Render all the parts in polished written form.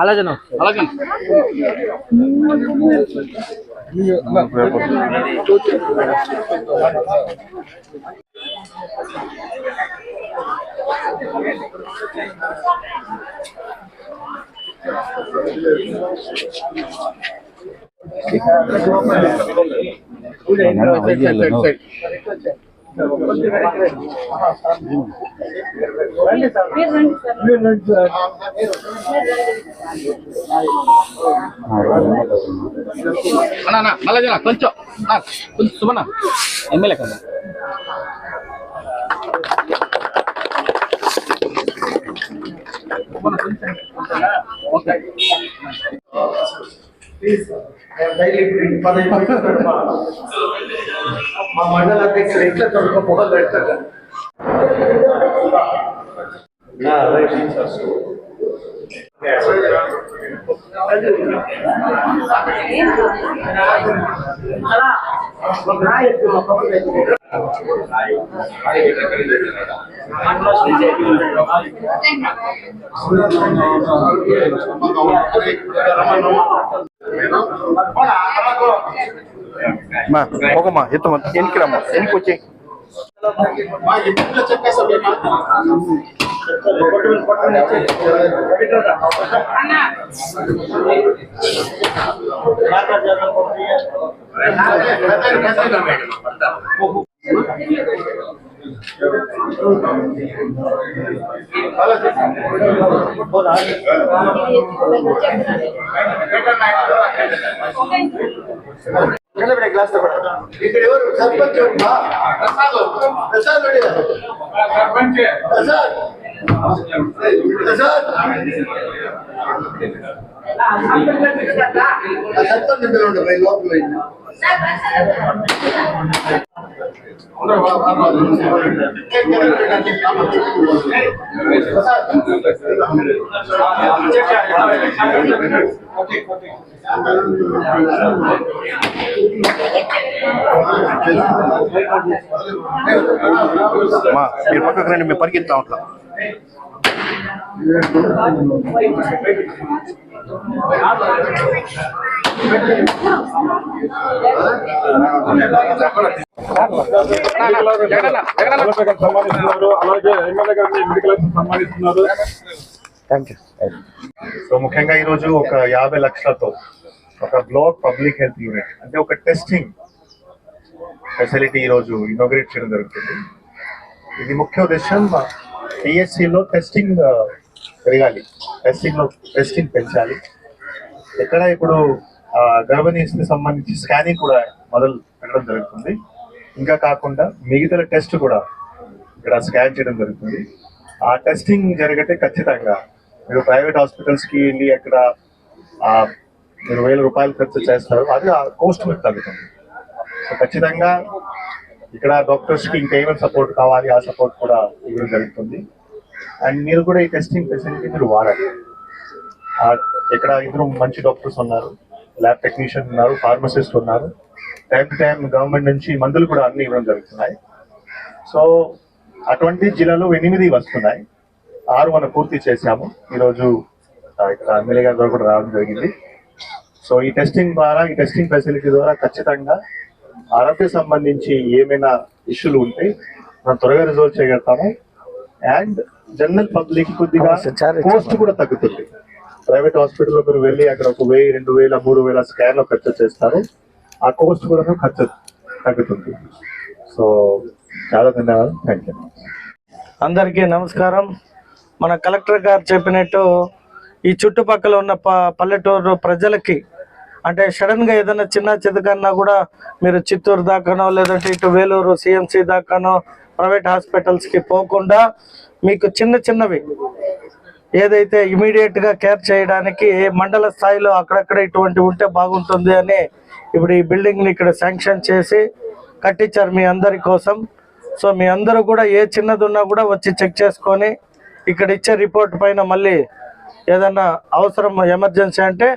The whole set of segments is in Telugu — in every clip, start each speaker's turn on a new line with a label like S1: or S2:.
S1: అలాగే మళ్ళా కొంచెం కొంచెం సుమన ఎమ్మెల్యే కదా ఓకే మా మండల అధ్యక్షుడు ఎట్లా చదువుకోవాలి ఎట్లా
S2: పోకమ్మా ఎత్తమ్మా ఎనికి రమ్మా ఎనికి వచ్చి
S1: గ్లాస్ ఇక్కడ ఎవరు సర్పంచ్ ప్రసాద్ లోపల
S2: మీరు పక్కకు రండి మేము పరిగెత్తా ఉంటాం
S3: అలాగే ఎమ్మెల్యే గారిని మెడికల్ సన్మానిస్తున్నారు.
S2: సో ముఖ్యంగా ఈరోజు ఒక 50 లక్షలతో ఒక బ్లాక్ పబ్లిక్ హెల్త్ యూనిట్ అంటే ఒక టెస్టింగ్ ఫెసిలిటీ ఈరోజు ఇనాగ్రేట్ చేయడం జరుగుతుంది. ఇది ముఖ్య ఉద్దేశం పిఎస్సిలో టెస్టింగ్ పెరగాలి, టెస్టింగ్ పెంచాలి. ఎక్కడ ఇప్పుడు గర్భిణీకి సంబంధించి స్కానింగ్ కూడా మొదలు పెట్టడం జరుగుతుంది. ఇంకా కాకుండా మిగతా టెస్ట్ కూడా ఇక్కడ స్కాన్ చేయడం జరుగుతుంది. ఆ టెస్టింగ్ జరిగితే ఖచ్చితంగా మీరు ప్రైవేట్ హాస్పిటల్స్కి వెళ్ళి అక్కడ మీరు 1000 రూపాయలు ఖర్చు చేస్తారు, అది ఆ కోస్ట్ మీకు తగ్గుతుంది. సో ఖచ్చితంగా ఇక్కడ డాక్టర్స్కి ఇంకేమైనా సపోర్ట్ కావాలి, ఆ సపోర్ట్ కూడా ఇవ్వడం జరుగుతుంది. అండ్ మీరు కూడా ఈ టెస్టింగ్ ఫెసిలిటీ మీరు వాడాలి. ఇక్కడ ఇద్దరు మంచి డాక్టర్స్ ఉన్నారు, ల్యాబ్ టెక్నీషియన్ ఉన్నారు, ఫార్మసిస్ట్ ఉన్నారు. టైం టు టైం గవర్నమెంట్ నుంచి మందులు కూడా అన్ని ఇవ్వడం జరుగుతున్నాయి. సో అటువంటి జిల్లాలో 8 వస్తున్నాయి, 6 మనం పూర్తి చేశాము. ఈరోజు ఇక్కడ ఎమ్మెల్యే గారి ద్వారా కూడా రావడం జరిగింది. సో ఈ టెస్టింగ్ ద్వారా, ఈ టెస్టింగ్ ఫెసిలిటీ ద్వారా ఖచ్చితంగా ఆరోగ్య సంబంధించి ఏమైనా ఇష్యూలు ఉంటే మనం త్వరగా రిజాల్వ్ చేయగలుగుతాము. అండ్ జనరల్ పబ్లిక్ కొద్దిగా కోస్ట్ కూడా తగ్గుతుంది. ప్రైవేట్ హాస్పిటల్లో మీరు వెళ్ళి అక్కడ 1000, 2000, 3000 స్కాన్లో ఖర్చు చేస్తారు, ఆ కోస్ట్ కూడా ఖర్చు తగ్గుతుంది. సో చాలా ధన్యవాదాలు. Thank you.
S4: అందరికీ నమస్కారం. మన కలెక్టర్ గారు చెప్పినట్టు ఈ చుట్టుపక్కల ఉన్న పల్లెటూరు ప్రజలకి అంటే సడన్గా ఏదైనా చిన్న చితకన్నా కూడా మీరు చిత్తూరు దాకానో లేదంటే ఇటు వేలూరు సిఎంసి దాకానో ప్రైవేట్ హాస్పిటల్స్కి పోకుండా మీకు చిన్నవి ఏదైతే ఇమీడియట్గా కేర్ చేయడానికి మండల స్థాయిలో అక్కడక్కడ ఇటువంటి ఉంటే బాగుంటుంది అని ఇప్పుడు ఈ బిల్డింగ్ని ఇక్కడ శాంక్షన్ చేసి కట్టించారు మీ అందరి కోసం. సో మీ అందరూ కూడా ఏ చిన్నది ఉన్నా కూడా వచ్చి చెక్ చేసుకొని ఇక్కడ ఇచ్చే రిపోర్ట్ పైన మళ్ళీ ఏదన్నా అవసరం ఎమర్జెన్సీ అంటే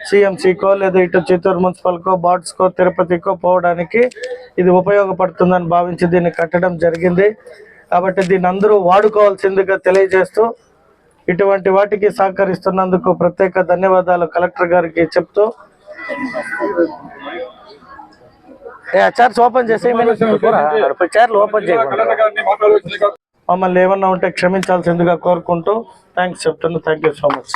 S4: సిఎంసికో లేదా ఇటు చిత్తూరు మున్సిపల్కో బార్డ్స్కో తిరుపతికో పోవడానికి ఇది ఉపయోగపడుతుందని భావించి దీన్ని కట్టడం జరిగింది. కాబట్టి దీన్ని అందరూ వాడుకోవాల్సిందిగా తెలియజేస్తూ ఇటువంటి వాటికి సహకరిస్తున్నందుకు ప్రత్యేక ధన్యవాదాలు కలెక్టర్ గారికి చెప్తూ చైర్స్ ఓపెన్ చేసి చైర్లు ఓపెన్ చేయకుండా మమ్మల్ని ఏమన్నా ఉంటే క్షమించాల్సిందిగా కోరుకుంటూ థ్యాంక్స్ చెప్తున్నాను. Thank you so much.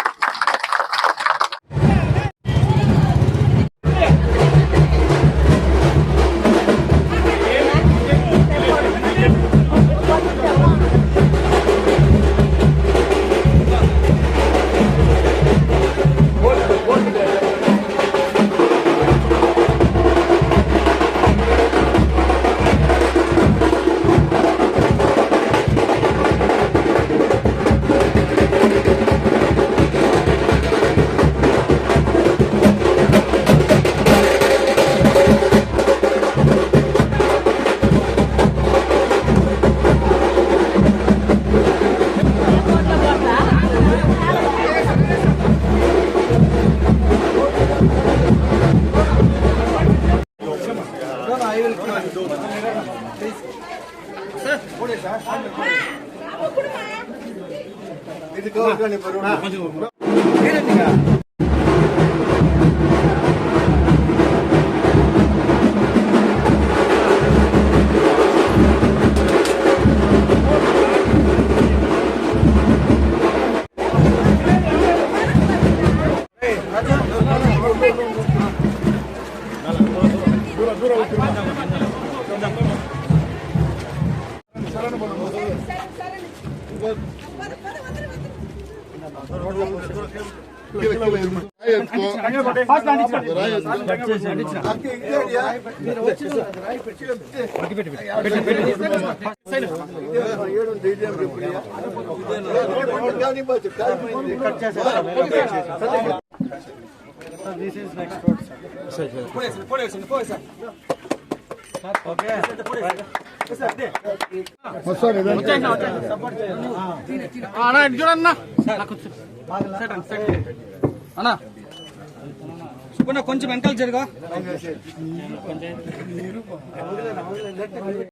S5: కొంచెం వెనకాల జరుగా